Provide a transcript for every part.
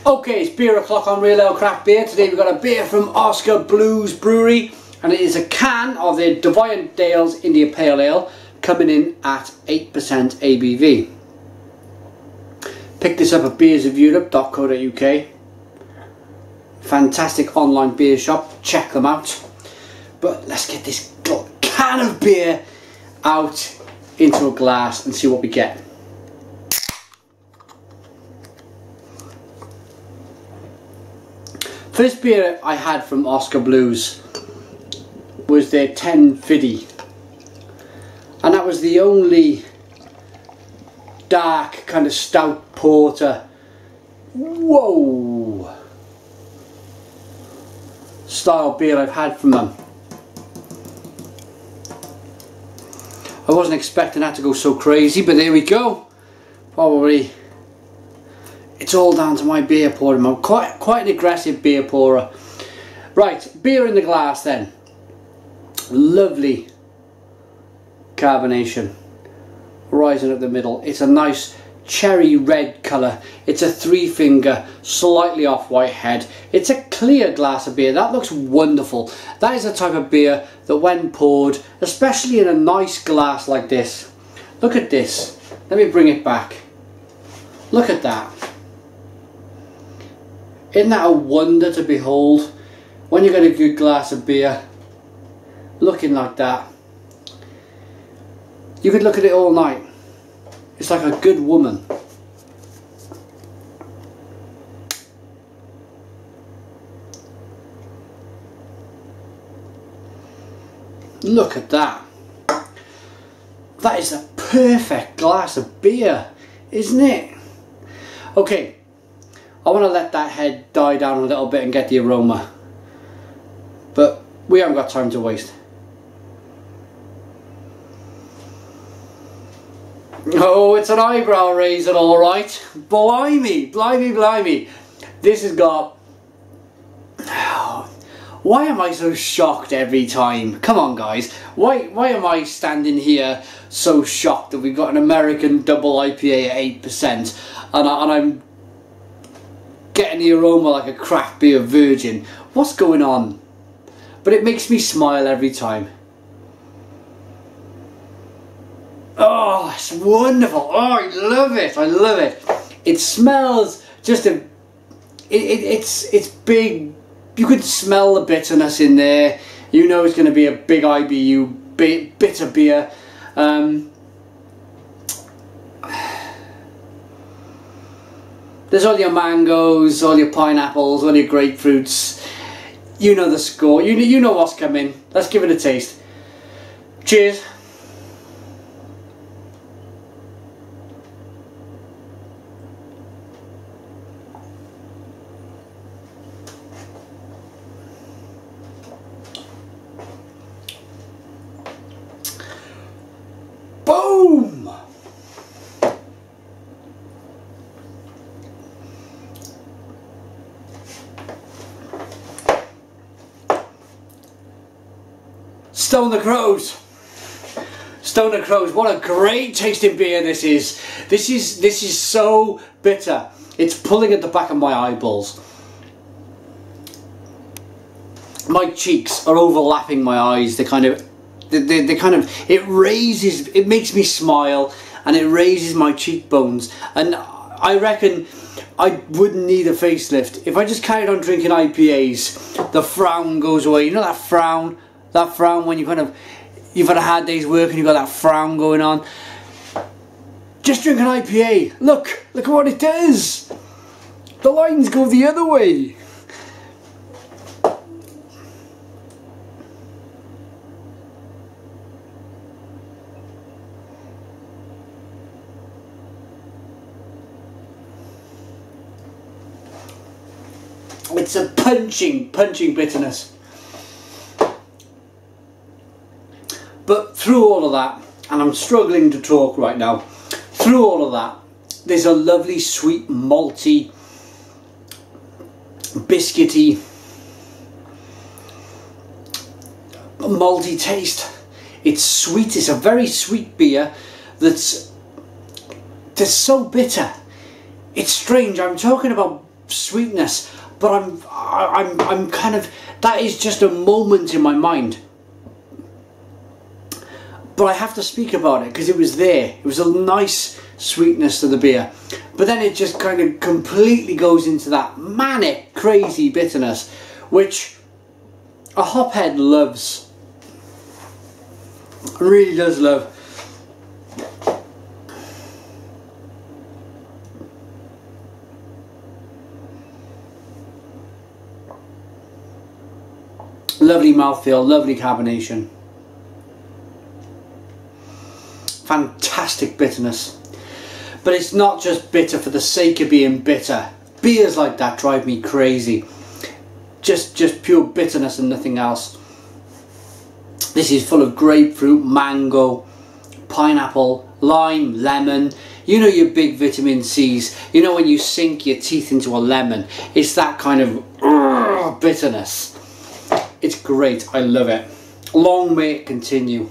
Okay, it's beer o'clock on Real Ale Craft Beer. Today we've got a beer from Oskar Brewery, and it is a can of their Deviant Dale's India Pale Ale, coming in at 8% ABV. Picked this up at beersofeurope.co.uk. Fantastic online beer shop, check them out. But let's get this can of beer out into a glass and see what we get. First beer I had from Oskar Blues was their 1050, and that was the only dark kind of stout porter, whoa, style beer I've had from them. I wasn't expecting that to go so crazy, but there we go. Probably it's all down to my beer pouring. I'm quite an aggressive beer pourer. Right, beer in the glass then. Lovely carbonation rising up the middle. It's a nice cherry red colour. It's a 3-finger, slightly off-white head. It's a clear glass of beer. That looks wonderful. That is the type of beer that when poured, especially in a nice glass like this. Look at this. Let me bring it back. Look at that. Isn't that a wonder to behold? When you get a good glass of beer looking like that, you could look at it all night. It's like a good woman. Look at that. That is a perfect glass of beer, isn't it? Okay, I want to let that head die down a little bit and get the aroma, but we haven't got time to waste. Oh, it's an eyebrow raiser, alright. Blimey, blimey, blimey. This has got... Why am I so shocked every time? Come on guys, why am I standing here so shocked that we've got an American double IPA at 8% and I'm getting the aroma like a craft beer virgin? What's going on? But it makes me smile every time. Oh, it's wonderful. Oh, I love it. I love it. It smells just a... It's big. You can smell the bitterness in there. You know it's going to be a big IBU, bitter beer. There's all your mangoes, all your pineapples, all your grapefruits. You know the score. You know what's coming. Let's give it a taste. Cheers. Boom! Stone the Crows. Stone the Crows. What a great tasting beer this is. This is so bitter. It's pulling at the back of my eyeballs. My cheeks are overlapping my eyes. They kind of, it raises, it makes me smile, and it raises my cheekbones. And I reckon I wouldn't need a facelift if I just carried on drinking IPAs. The frown goes away. You know that frown? That frown when you've had a hard day's work and you've got that frown going on. Just drink an IPA. Look at what it does. The lines go the other way. It's a punching bitterness. But through all of that, and I'm struggling to talk right now, through all of that, there's a lovely sweet malty, biscuity, malty taste. It's sweet. It's a very sweet beer that's so bitter. It's strange. I'm talking about sweetness, but I'm kind of, that is just a moment in my mind. But I have to speak about it because it was there. It was a nice sweetness to the beer. But then it just kind of completely goes into that manic, crazy bitterness, which a hophead loves. Really does love. Lovely mouthfeel, lovely carbonation. Fantastic bitterness. But it's not just bitter for the sake of being bitter. Beers like that drive me crazy. Just pure bitterness and nothing else. This is full of grapefruit, mango, pineapple, lime, lemon. You know your big vitamin C's. You know when you sink your teeth into a lemon. It's that kind of bitterness. It's great. I love it. Long may it continue.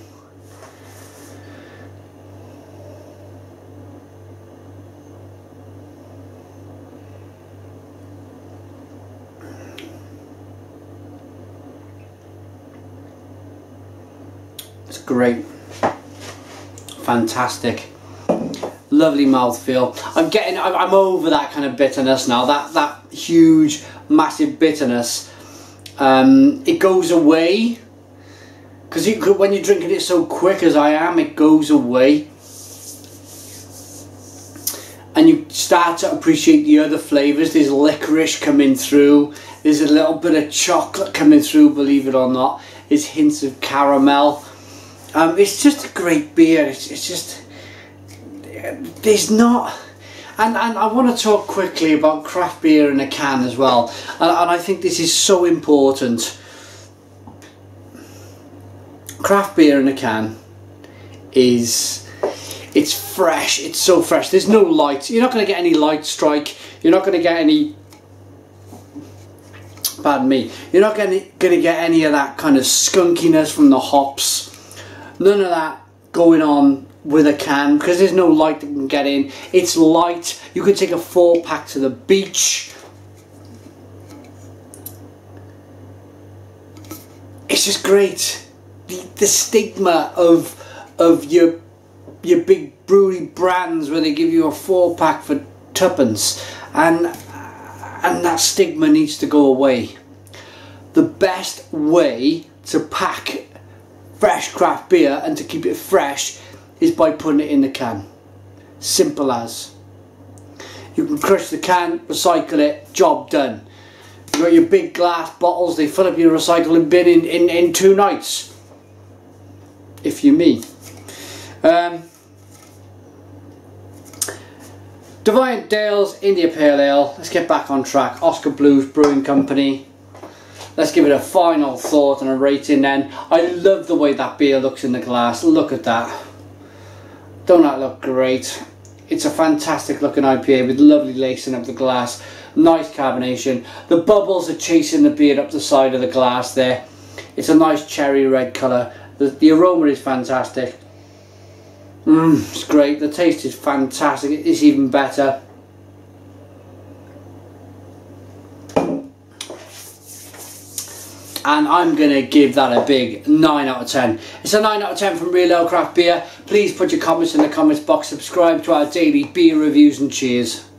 It's great. Fantastic. Lovely mouthfeel. I'm over that kind of bitterness now. That huge, massive bitterness. It goes away. Because when you're drinking it so quick as I am, it goes away. And you start to appreciate the other flavours. There's licorice coming through. There's a little bit of chocolate coming through, believe it or not. There's hints of caramel. It's just a great beer. It's just, there's not, and I want to talk quickly about craft beer in a can as well, and I think this is so important. Craft beer in a can it's fresh. It's so fresh. There's no light. You're not going to get any light strike. You're not going to get any, pardon me, you're not going to get any of that kind of skunkiness from the hops. None of that going on with a can because there's no light that can get in. It's light. You can take a 4-pack to the beach. It's just great. The stigma of your big brewery brands where they give you a 4-pack for tuppence, and that stigma needs to go away. The best way to pack fresh craft beer and to keep it fresh is by putting it in the can. Simple as. You can crush the can, recycle it, job done. You've got your big glass bottles, they fill up your recycling bin in 2 nights. If you're me. Deviant Dale's India Pale Ale. Let's get back on track. Oskar Blues Brewing Company. Let's give it a final thought and a rating then. I love the way that beer looks in the glass. Look at that. Don't that look great? It's a fantastic looking IPA with lovely lacing of the glass. Nice carbonation. The bubbles are chasing the beer up the side of the glass there. It's a nice cherry red colour. The aroma is fantastic. It's great. The taste is fantastic. It's even better. And I'm going to give that a big 9 out of 10. It's a 9 out of 10 from Real Ale Craft Beer. Please put your comments in the comments box. Subscribe to our daily beer reviews and cheers.